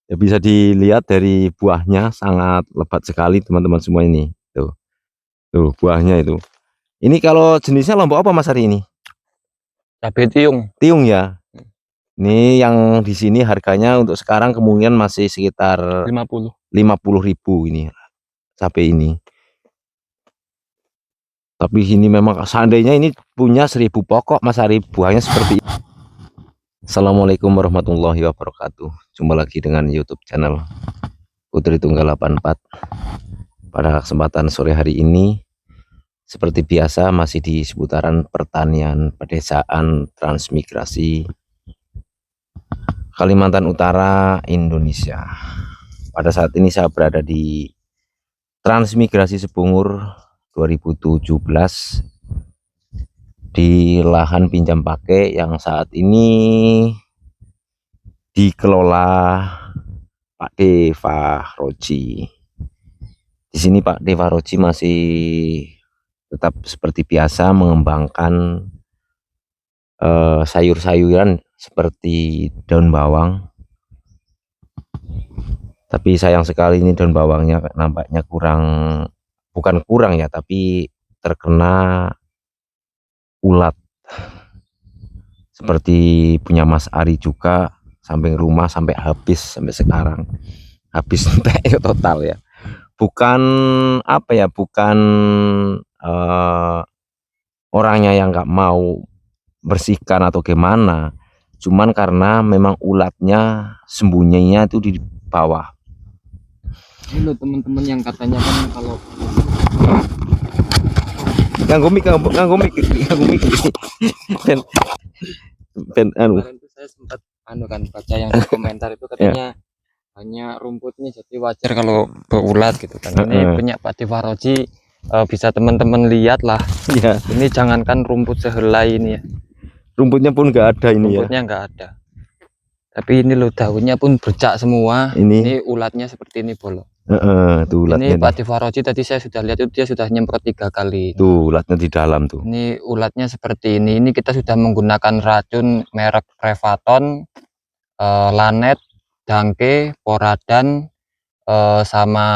Ya, bisa dilihat dari buahnya sangat lebat sekali teman-teman semua ini. Tuh buahnya itu. Ini kalau jenisnya lombok apa Mas Ari ini? Cabai tiung. Tiung ya. Ini yang di sini harganya untuk sekarang kemungkinan masih sekitar 50.000 ini cabai ini. Tapi ini memang seandainya ini punya 1000 pokok Mas Ari, buahnya seperti ini. Assalamualaikum warahmatullahi wabarakatuh. Jumpa lagi dengan YouTube channel Putri Tunggal 84. Pada kesempatan sore hari ini, seperti biasa masih di seputaran pertanian, pedesaan, transmigrasi Kalimantan Utara, Indonesia. Pada saat ini saya berada di Transmigrasi Sebungur 2017 di lahan pinjam pakai yang saat ini dikelola Pak Deva Roji. Di sini Pak Deva Roji masih tetap seperti biasa mengembangkan sayur-sayuran seperti daun bawang. Tapi sayang sekali ini daun bawangnya nampaknya bukan kurang ya, tapi terkena ulat. Seperti punya Mas Ari juga, samping rumah sampai habis sampai sekarang. Habis total ya. Bukan apa ya, bukan orangnya yang nggak mau bersihkan atau gimana. Cuman karena memang ulatnya sembunyinya itu di bawah. Ini loh teman-teman yang katanya kan kalau nganggo mik kemarin itu saya sempat baca yang di komentar itu katanya hanya rumputnya, jadi wajar kalau berulat gitu kan. Ini punya Pak Deva Roji, bisa teman-teman lihat lah ya. Ini jangankan rumput sehelai ini ya, rumputnya pun nggak ada ini, rumputnya nggak ada. Tapi ini loh daunnya pun bercak semua. Ini ulatnya seperti ini bolong. Tuh ini Pak Deva Roji tadi saya sudah lihat itu dia sudah nyemprot 3 kali. Tuh ulatnya di dalam tuh. Ini ulatnya seperti ini. Ini kita sudah menggunakan racun merek Prevaton, Lanet, Dangke, Poradan, sama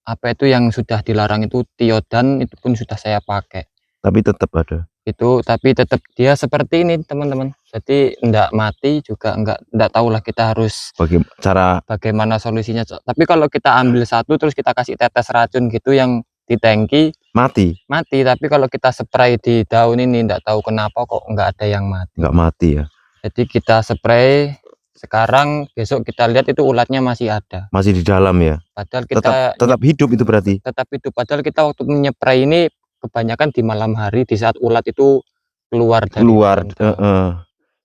apa itu yang sudah dilarang itu Tiodan, itu pun sudah saya pakai. Tapi tetap ada. Tapi tetap dia seperti ini teman-teman. Jadi enggak mati juga, enggak tahulah kita harus bagaimana solusinya. Tapi kalau kita ambil satu terus kita kasih tetes racun gitu yang di tangki, mati. Tapi kalau kita spray di daun ini enggak tahu kenapa kok enggak ada yang mati. Enggak mati ya. Jadi kita spray sekarang, besok kita lihat itu ulatnya masih ada. Masih di dalam ya. Padahal kita tetap hidup itu berarti. Tetap hidup. Padahal kita waktu menyepray ini kebanyakan di malam hari, di saat ulat itu keluar dari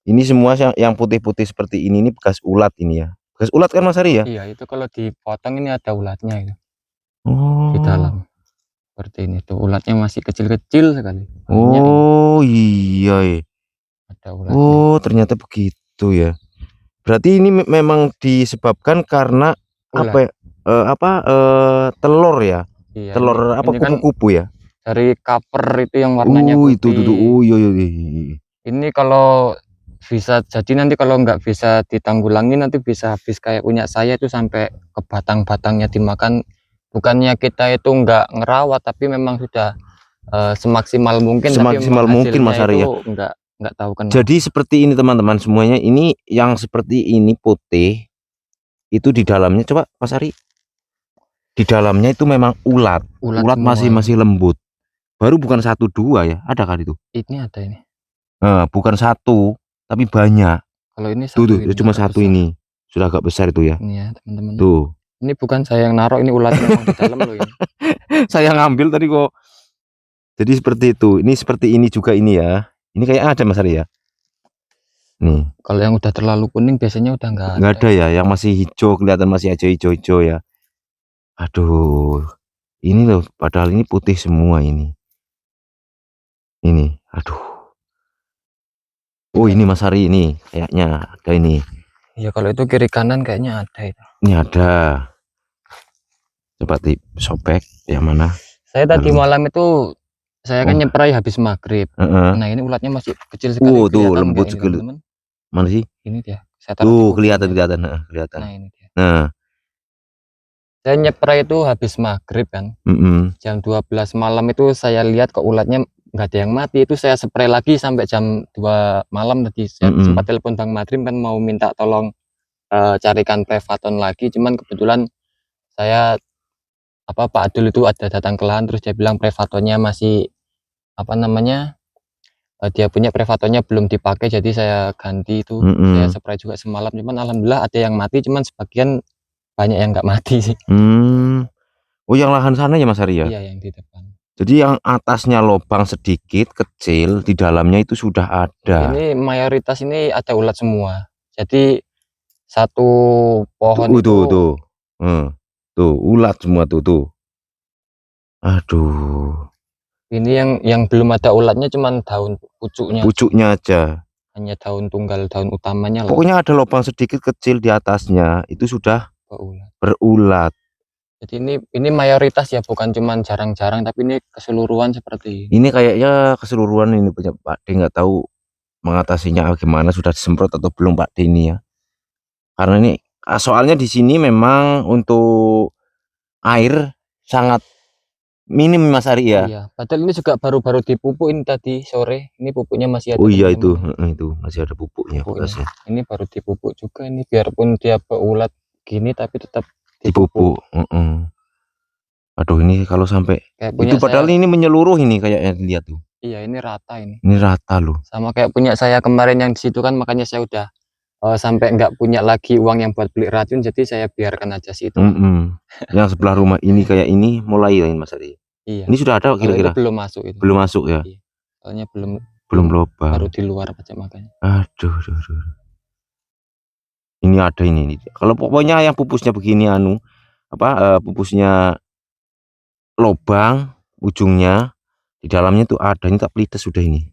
ini semua yang putih-putih seperti ini bekas ulat ini ya. Bekas ulat kan Mas Ari ya? Iya, itu kalau dipotong ini ada ulatnya itu. Di dalam. Seperti ini tuh, ulatnya masih kecil-kecil sekali. Iya ya. Ada ulatnya. Ternyata begitu ya. Berarti ini memang disebabkan karena ulat. Telur ya. Iya, telur apa kupu-kupu ya? Dari cover itu yang warnanya putih. Iya. Ini kalau bisa jadi nanti kalau nggak bisa ditanggulangi nanti bisa habis kayak punya saya itu, sampai ke batang-batangnya dimakan. Bukannya kita itu nggak ngerawat, tapi memang sudah semaksimal mungkin. Semaksimal mungkin Mas Ari ya. Nggak tahu kan. Jadi seperti ini teman-teman semuanya, ini yang seperti ini putih itu di dalamnya, coba Mas Ari, di dalamnya itu memang ulat masih lembut. Baru bukan 1 2 ya, ada kali itu. Ini ada ini. Bukan 1 tapi banyak. Kalau ini satu, tuh cuma 1 ini sudah agak besar itu ya. Ini ya teman-teman. Tuh. Ini bukan saya yang naruh, ini ulatnya di dalam loh ini. Saya ngambil tadi kok. Jadi seperti itu. Ini seperti ini juga ini ya. Ini kayak ada Mas Ari ya. Nih. Kalau yang udah terlalu kuning biasanya udah nggak ada ya. Yang masih hijau kelihatan masih hijau ya. Aduh. Ini loh, padahal ini putih semua ini. Ini, aduh. Ini Mas Ari ini kayaknya ada ini. Ya kalau itu kiri kanan kayaknya ada itu. Ini ada. Coba disobek yang mana? Saya tadi malam itu saya kan nyepray habis maghrib. Nah ini ulatnya masih kecil sekali. Tuh lembut sekali. Mana sih? Ini dia. Tuh kelihatan. Nah ini dia. Nah, Saya nyepray itu habis maghrib kan, jam 12 malam itu saya lihat kok ulatnya nggak ada yang mati, itu saya spray lagi sampai jam 2 malam tadi. Saya sempat telepon Bang Madrim kan mau minta tolong carikan Prevaton lagi, cuman kebetulan saya Pak Adul itu ada datang ke lahan, terus dia bilang Prevatonnya masih dia punya Prevatonnya belum dipakai, jadi saya ganti itu. Saya spray juga semalam, cuman alhamdulillah ada yang mati, cuman sebagian banyak yang nggak mati sih. Oh, yang lahan sana ya Mas Ari ya? Iya, yang di depan. Jadi yang atasnya lubang sedikit kecil, di dalamnya itu sudah ada. Ini mayoritas ini ada ulat semua. Jadi satu pohon Tuh. Tuh, ulat semua tuh. Aduh. Ini yang belum ada ulatnya cuman daun pucuknya. Pucuknya aja. Hanya daun tunggal, daun utamanya lah. Pokoknya ada lubang sedikit kecil di atasnya, itu sudah berulat. Jadi ini mayoritas ya, bukan cuman jarang-jarang, tapi ini keseluruhan seperti ini. Ini kayaknya keseluruhan ini punya Pak D, nggak tahu mengatasinya gimana, sudah disemprot atau belum Pak D ini ya. Karena ini soalnya di sini memang untuk air sangat minim Mas Ari ya. Iya, padahal ini juga baru-baru dipupuk ini tadi sore. Ini pupuknya masih ada. Oh iya, itu masih ada pupuknya. Ini baru dipupuk juga ini, biarpun dia beulat gini tapi tetap dipupuk. Aduh, ini kalau sampai itu padahal ini menyeluruh ini kayaknya, lihat tuh. Iya, ini rata ini. Ini rata loh. Sama kayak punya saya kemarin yang di situ kan, makanya saya udah sampai nggak punya lagi uang yang buat beli racun, jadi saya biarkan aja sih itu. Yang sebelah rumah ini kayak ini mulai lain Mas Ari. Iya. Ini sudah ada kira-kira? Belum masuk itu. Belum masuk ya? Iya. Soalnya belum lubang. Baru di luar aja makanya. Aduh. Ini ada ini. Kalau pokoknya yang pupusnya begini pupusnya lubang ujungnya, di dalamnya tuh ada, ini tak pelites sudah ini.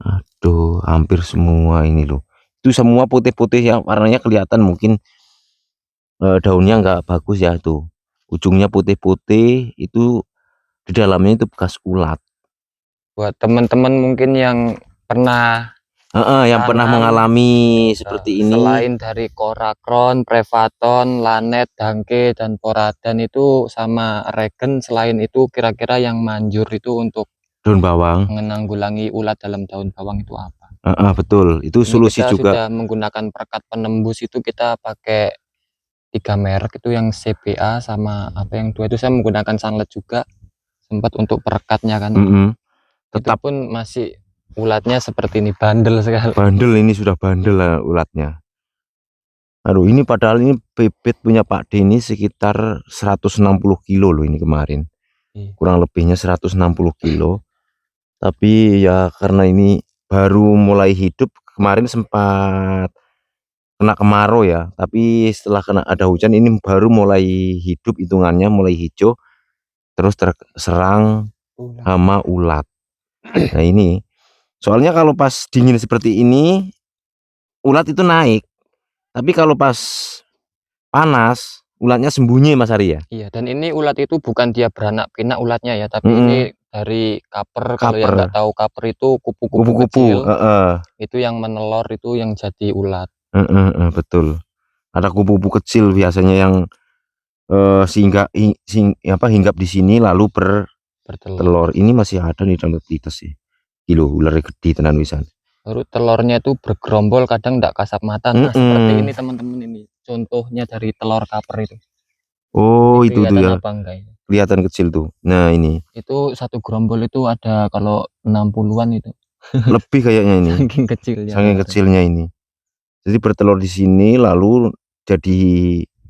Aduh, hampir semua ini loh. Itu semua putih-putih yang warnanya kelihatan, mungkin daunnya nggak bagus ya tuh. Ujungnya putih-putih, itu di dalamnya itu bekas ulat. Buat teman-teman mungkin yang pernah mengalami seperti ini, selain dari Korakron, Prevaton, Lanet, Dangke, dan Poradan itu sama Regen, selain itu kira-kira yang manjur itu untuk daun bawang, menanggulangi ulat dalam daun bawang itu apa? Betul, itu ini solusi kita juga. Sudah menggunakan perekat penembus, itu kita pakai 3 merek itu, yang CBA sama yang 2 itu saya menggunakan Sunlight juga sempat untuk perekatnya kan. Tetap itu pun masih ulatnya seperti ini, bandel sekali. Bandel, ini sudah bandel lah ulatnya. Aduh, ini padahal ini bibit punya Pak D ini sekitar 160 kilo loh ini kemarin. Kurang lebihnya 160 kilo. Tapi ya karena ini baru mulai hidup, kemarin sempat kena kemarau ya, tapi setelah kena ada hujan ini baru mulai hidup, hitungannya mulai hijau, terus terserang hama ulat. Nah ini soalnya kalau pas dingin seperti ini ulat itu naik, tapi kalau pas panas ulatnya sembunyi Mas Ari ya. Iya, dan ini ulat itu bukan dia beranak pinak ulatnya ya, tapi ini dari kaper. Kalau yang nggak tahu, kaper itu kupu-kupu kecil. Itu yang menelor, itu yang jadi ulat. Betul. Ada kupu-kupu kecil biasanya yang hinggap di sini lalu bertelur. Ini masih ada nih dalam pelites sih. Kilo ular gede tenan wisan. Baru telurnya itu bergerombol, kadang nggak kasat mata. Nah, seperti ini teman-teman, ini contohnya dari telur kaper itu. Oh, itu tuh ya. Kelihatan kecil tuh. Nah, ini. Itu satu gerombol itu ada kalau 60-an itu. Lebih kayaknya ini. Saking kecilnya. Saking kecilnya ini. Jadi bertelur di sini lalu jadi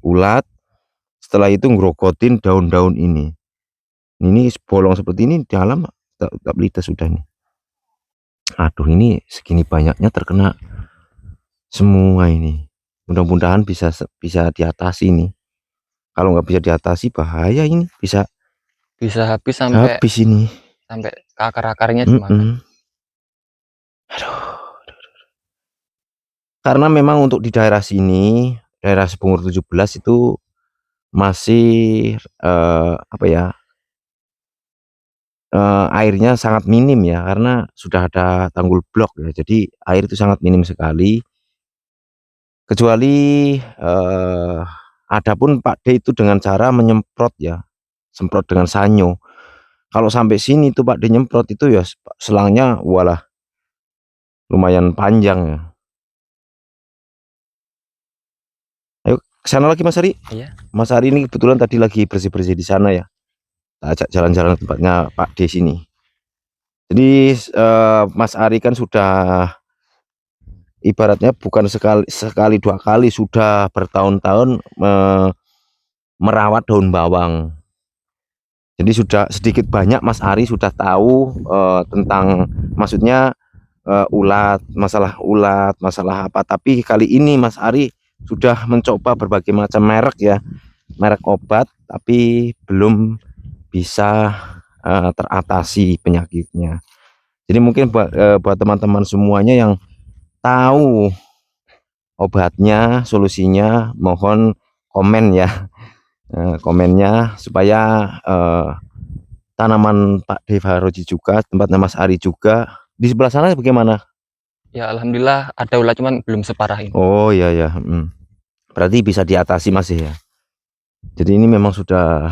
ulat. Setelah itu ngerokotin daun-daun ini. Ini bolong seperti ini di dalam tak pelites sudah nih. Aduh, ini segini banyaknya terkena semua ini. Mudah-mudahan bisa diatasi nih. Kalau nggak bisa diatasi bahaya ini, bisa habis ini, sampai akar-akarnya dimakan. Aduh. Karena memang untuk di daerah sini, daerah Sebungur 17 itu masih airnya sangat minim ya, karena sudah ada tanggul blok ya, jadi air itu sangat minim sekali. Kecuali adapun Pak D itu dengan cara menyemprot ya, semprot dengan sanyo. Kalau sampai sini tuh Pak D nyemprot itu ya selangnya walah lumayan panjang ya. Ayo ke sana lagi Mas Ari. Iya. Mas Ari ini kebetulan tadi lagi bersih-bersih di sana ya. Kita ajak jalan-jalan ke tempatnya Pak D sini. Jadi Mas Ari kan sudah ibaratnya bukan sekali dua kali, sudah bertahun-tahun merawat daun bawang. Jadi sudah sedikit banyak Mas Ari sudah tahu tentang maksudnya ulat, masalah apa. Tapi kali ini Mas Ari sudah mencoba berbagai macam merek ya, merek obat, tapi belum bisa teratasi penyakitnya. Jadi mungkin buat teman-teman semuanya yang tahu obatnya, solusinya, mohon komen ya, komennya supaya tanaman Pak Deva Roji juga, tempatnya Mas Ari juga. Di sebelah sana bagaimana? Ya alhamdulillah ada ulat, cuman belum separah ini. Oh iya ya, berarti bisa diatasi masih ya. Jadi ini memang sudah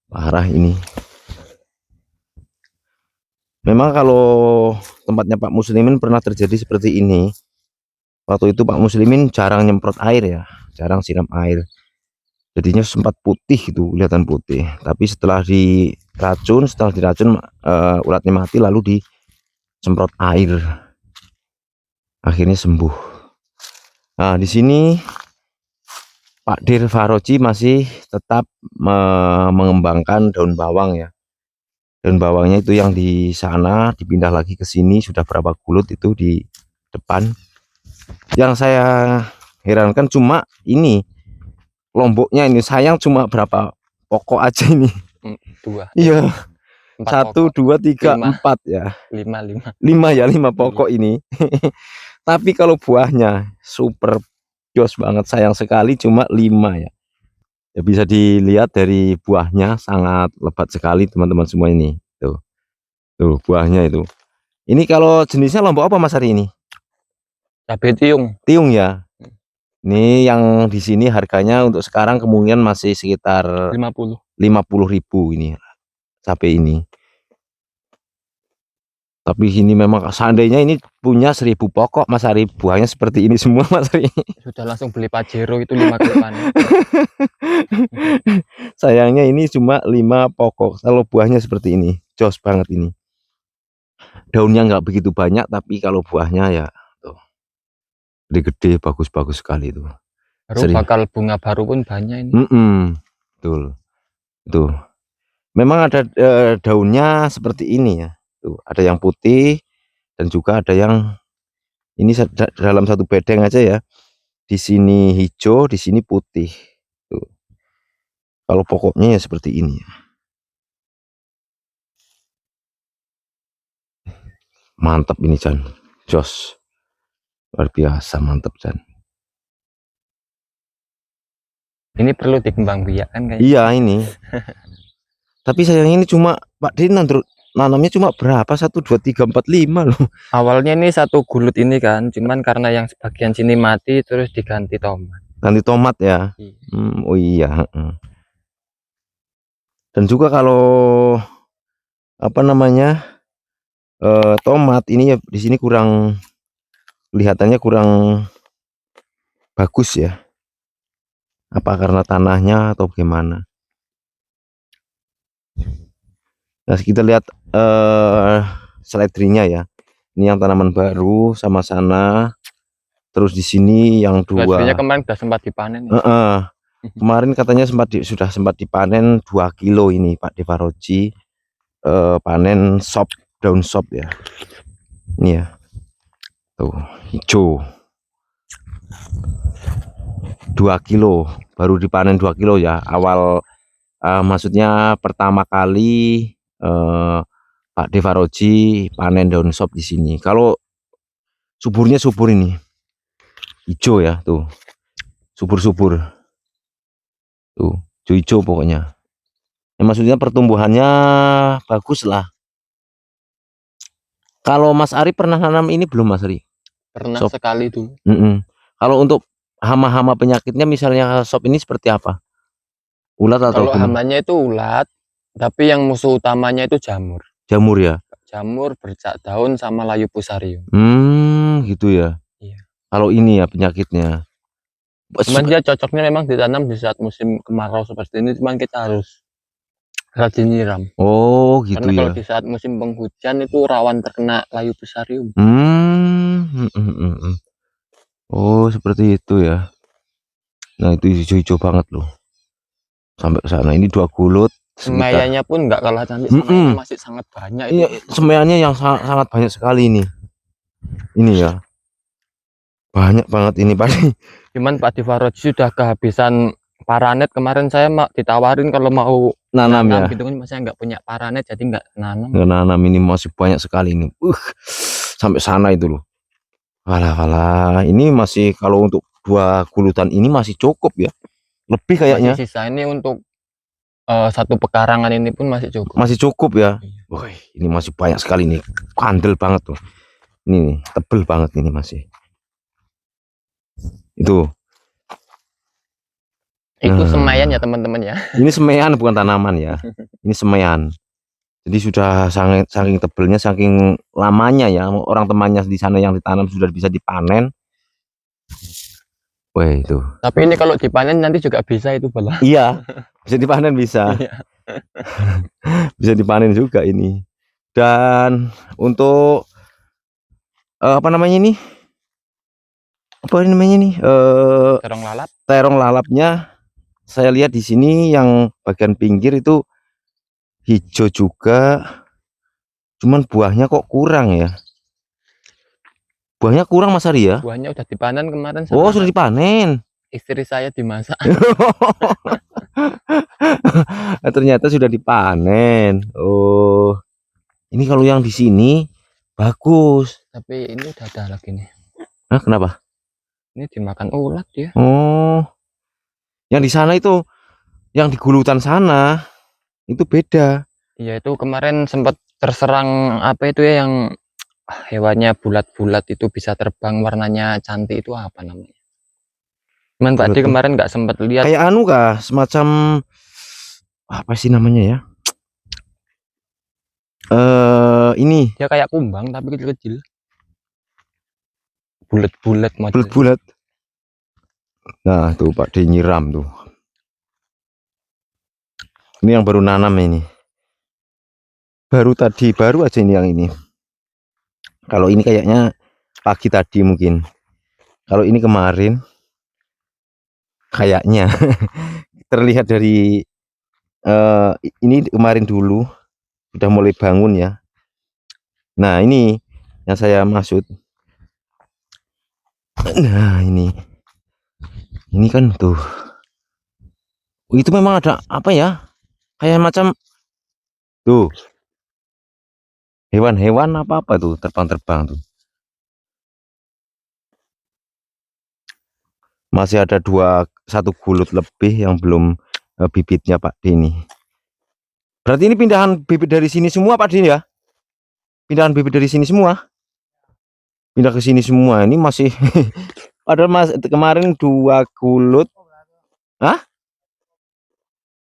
parah ini. Memang kalau tempatnya Pak Muslimin pernah terjadi seperti ini. Waktu itu Pak Muslimin jarang nyemprot air ya, jarang siram air. Jadinya sempat putih gitu, kelihatan putih. Tapi setelah diracun, ulatnya mati lalu disemprot air. Akhirnya sembuh. Nah, di sini Pak Deva Roji masih tetap mengembangkan daun bawang ya. Daun bawangnya itu yang di sana dipindah lagi ke sini, sudah berapa gulut itu di depan. Yang saya herankan cuma ini lomboknya ini, sayang cuma berapa pokok aja ini. Dua. Iya. 4 1, pokok. 2, 3, 5. 4 ya. 5. 5 pokok ini. Tapi kalau buahnya super jos banget, sayang sekali cuma 5 ya. Ya bisa dilihat dari buahnya sangat lebat sekali teman-teman semua ini. Tuh buahnya itu. Ini kalau jenisnya lombok apa Mas Ari ini? Cabai tiung. Tiung ya. Ini yang di sini harganya untuk sekarang kemungkinan masih sekitar 50.000 ini cabai ini. Tapi ini memang seandainya ini punya 1000 pokok Mas Ari, buahnya seperti ini semua Mas Ari. Sudah langsung beli Pajero itu 5 kali panen. Sayangnya ini cuma 5 pokok. Kalau buahnya seperti ini, jos banget ini. Daunnya nggak begitu banyak, tapi kalau buahnya ya tuh gede-gede, bagus-bagus sekali itu. Baru bakal bunga baru pun banyak ini. Betul. Tuh. Memang ada daunnya seperti ini ya. Tuh, ada yang putih dan juga ada yang ini dalam satu bedeng aja ya. Di sini hijau, di sini putih. Tuh. Kalau pokoknya ya seperti ini. Mantap ini Chan, jos, luar biasa mantap Chan. Ini perlu dikembang biakkan kayaknya. Iya ini. Tapi sayangnya ini cuma Pak Din nanamnya cuma berapa? 1, 2, 3, 4, 5 loh. Awalnya ini 1 gulut ini kan, cuman karena yang sebagian sini mati terus diganti tomat. Ganti tomat ya. Oh iya. Dan juga kalau apa namanya tomat ini ya di sini kurang kelihatannya kurang bagus ya. Apa karena tanahnya atau gimana? Nah, kita lihat seledrinya ya. Ini yang tanaman baru sama sana. Terus di sini yang 2. Seledrinya kemarin sudah sempat dipanen. Ya? Kemarin katanya sudah sempat dipanen 2 kilo ini Pak Deva Roji. Panen daun sop ya. Ini ya. Tuh, hijau. 2 kilo baru dipanen 2 kilo ya. Awal maksudnya pertama kali Pak Deva Roji panen daun sop di sini. Kalau suburnya subur ini. Hijau ya, tuh. Subur-subur. Tuh, hijau pokoknya. Ya, maksudnya pertumbuhannya bagus lah. Kalau Mas Ari pernah nanam ini belum Mas Ari? Pernah sekali tuh. Kalau untuk hama-hama penyakitnya misalnya sob ini seperti apa? Ulat atau Kalau gimana? hamanya itu ulat, tapi yang musuh utamanya itu jamur. Jamur ya? Jamur, bercak daun, sama layu pusarium. Gitu ya. Iya. Kalau ini ya penyakitnya. Cuman dia cocoknya memang ditanam di saat musim kemarau seperti ini, cuman kita harus rajin nyiram. Oh gitu Karena kalau ya. di saat musim penghujan itu rawan terkena layu pusarium. Oh seperti itu ya. Nah itu hijau-hijau banget loh. Sampai ke sana ini 2 gulut sekitar. Semaiannya pun nggak kalah cantik, semaiannya masih sangat banyak itu. Ini semaiannya yang sangat banyak sekali ini. Ini ya. Banyak banget ini pasti. Cuman Pak Divaroji sudah kehabisan paranet. Kemarin saya ditawarin kalau mau Nanam ya. gitu kan, saya nggak punya paranet jadi nggak nanam. Nanam ini masih banyak sekali ini. Sampai sana itu loh. Walah, ini masih kalau untuk 2 gulutan ini masih cukup ya. Lebih kayaknya. Masih sisa ini untuk satu pekarangan ini pun masih cukup. Masih cukup ya. Iya. Wah, ini masih banyak sekali nih. Kandel banget tuh. Ini nih, tebel banget ini masih. Itu. Itu semaian ya teman-teman ya. Ini semaian bukan tanaman ya. Ini semaian. Jadi sudah saking tebelnya, saking lamanya ya. Orang temannya di sana yang ditanam sudah bisa dipanen. Wah itu. Tapi ini kalau dipanen nanti juga bisa itu bala. Iya, bisa dipanen bisa. Iya. Bisa dipanen juga ini. Dan untuk apa namanya ini? Apa namanya nih? Terong lalap. Terong lalapnya saya lihat di sini yang bagian pinggir itu hijau juga. Cuman buahnya kok kurang ya? Buahnya kurang Mas Ari ya? Buahnya udah dipanen kemarin Oh, sama sudah dipanen. istri saya dimasak. Ternyata sudah dipanen. Oh. Ini kalau yang di sini bagus. Tapi ini udah ada lagi nih. Nah, kenapa? Ini dimakan ulat ya. Oh. Yang di sana itu, yang di gulutan sana itu beda. Iya, itu kemarin sempat terserang apa itu ya, yang hewannya bulat-bulat itu bisa terbang warnanya cantik, itu apa namanya? Cuman Pak D kemarin nggak sempat lihat. Kayak anu kah, semacam apa sih namanya ya? Ini Dia kayak kumbang tapi kecil-kecil. Bulat-bulat model. bulat-bulat. Nah, tuh Pak D nyiram tuh. Ini yang baru nanam ini. Baru aja ini yang ini. Kalau ini kayaknya pagi tadi mungkin. Kalau ini kemarin kayaknya terlihat dari ini kemarin dulu udah mulai bangun ya. Nah, ini yang saya maksud. Nah, ini kan tuh. Itu memang ada apa ya? Kayak macam tuh. Hewan-hewan apa tuh terbang-terbang tuh. Masih ada 1 gulut lebih yang belum bibitnya Pak D ini. Berarti ini pindahan bibit dari sini semua Pak D ya? Pindahan bibit dari sini semua? Pindah ke sini semua. Ini masih padahal Mas kemarin 2 gulut. Hah?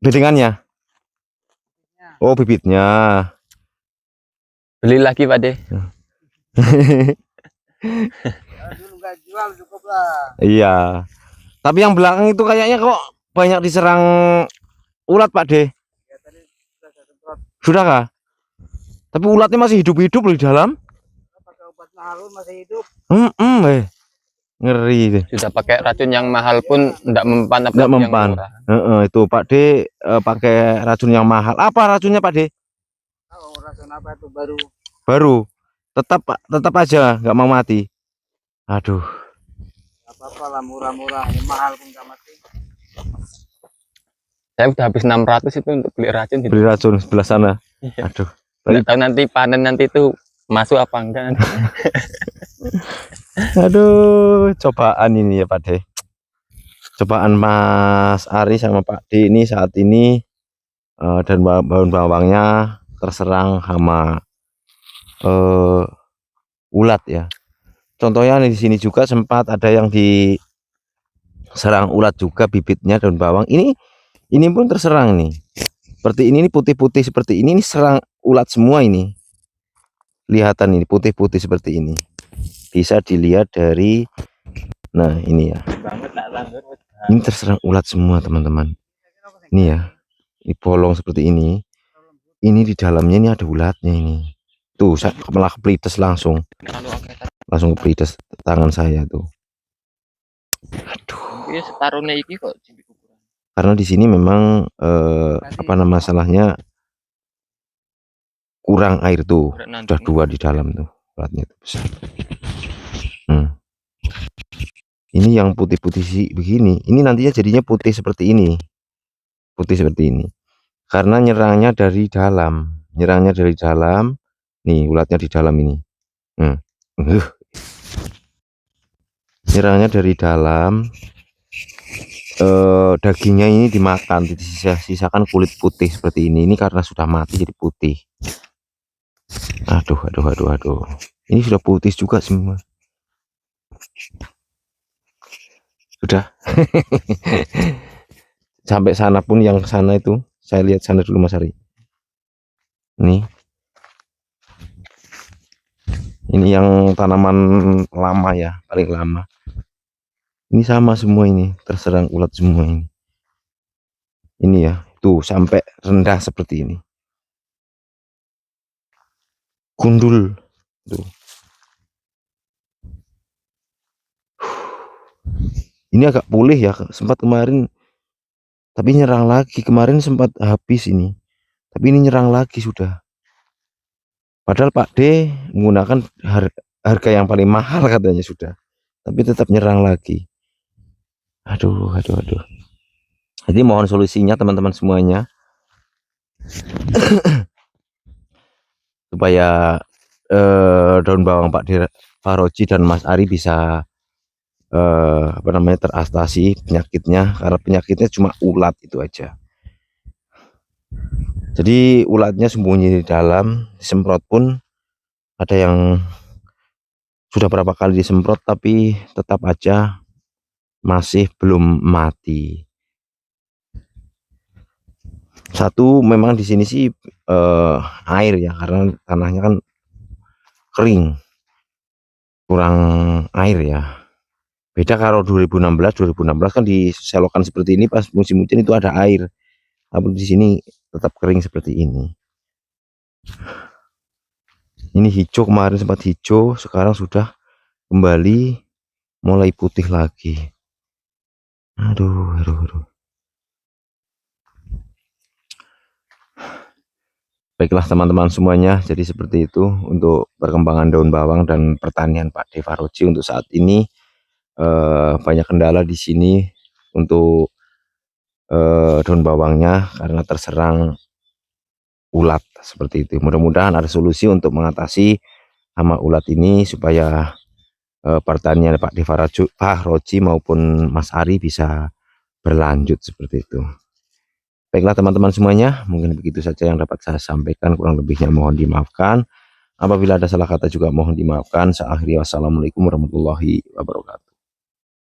Bedengannya? Oh, bibitnya. Beli lagi Pak D. Iya. Tapi yang belakang itu kayaknya kok banyak diserang ulat Pak D. Sudah kah? Tapi ulatnya masih hidup-hidup loh di dalam. Ngeri deh. Sudah pakai racun yang mahal pun enggak mempan, Enggak mempan. Itu Pak D pakai racun yang mahal. Apa racunnya Pak D? Oh, racun apa itu baru? Baru. Tetap aja nggak mau mati. Aduh. Apa-apa lah, murah-murah, mahal pun nggak mati. Saya udah habis 600 itu untuk beli racun. Beli racun sebelah sana. Iya. Aduh. Nggak tahu nanti panen nanti itu masuk apa enggak. Aduh, cobaan ini ya Pak D. Cobaan Mas Ari sama Pak D ini saat ini dan bawang-bawangnya terserang hama ulat ya. Contohnya di sini juga sempat ada yang di serang ulat juga bibitnya daun bawang. Ini pun terserang nih. Seperti ini putih-putih seperti ini serang ulat semua ini. Lihatan ini putih-putih seperti ini. Bisa dilihat dari ini ya. Ini terserang ulat semua, teman-teman. Ini ya. Ini bolong seperti ini. Ini di dalamnya ini ada ulatnya ini. Tuh, saya malah kepelites langsung kepelites tangan saya tuh. Aduh. Iya separuhnya iki kok. Karena di sini memang masalahnya kurang air tuh. Sudah 2 di dalam tuh ulatnya tuh besar. Ini yang putih-putih sih begini. Ini nantinya jadinya putih seperti ini. Putih seperti ini. Karena nyerangnya dari dalam. Nih ulatnya di dalam ini. Nyerangnya dari dalam. Dagingnya ini dimakan, sisakan kulit putih seperti ini karena sudah mati jadi putih. Aduh. Ini sudah putih juga semua. Sudah. Sampai sana pun, yang sana itu saya lihat sana dulu Mas Ari. Ini yang tanaman lama ya, paling lama. Ini sama semua, ini terserang ulat semua ini. Ini ya, tuh sampai rendah seperti ini. Gundul tuh. Ini agak pulih ya, sempat kemarin tapi nyerang lagi. Kemarin sempat habis ini, tapi ini nyerang lagi sudah. Padahal Pak D menggunakan harga yang paling mahal katanya sudah, tapi tetap nyerang lagi. Aduh. Jadi mohon solusinya teman-teman semuanya supaya daun bawang Pak D Faroji dan Mas Ari bisa teratasi penyakitnya, karena penyakitnya cuma ulat itu aja. Jadi ulatnya sembunyi di dalam, disemprot pun ada yang sudah berapa kali disemprot tapi tetap aja masih belum mati. Satu memang di sini sih air ya, karena tanahnya kan kering, kurang air ya. Beda kalau 2016 kan di selokan seperti ini pas musim hujan itu ada air, tapi di sini tetap kering seperti ini. Ini hijau, kemarin sempat hijau, sekarang sudah kembali mulai putih lagi. Aduh. Baiklah teman-teman semuanya, jadi seperti itu untuk perkembangan daun bawang dan pertanian Pak D Faroji untuk saat ini. Banyak kendala di sini untuk daun bawangnya karena terserang ulat seperti itu. Mudah-mudahan ada solusi untuk mengatasi hama ulat ini supaya pertanian Pak D Faroji maupun Mas Ari bisa berlanjut seperti itu. Baiklah teman-teman semuanya, mungkin begitu saja yang dapat saya sampaikan, kurang lebihnya mohon dimaafkan. Apabila ada salah kata juga mohon dimaafkan. Saya akhiri, wassalamualaikum warahmatullahi wabarakatuh.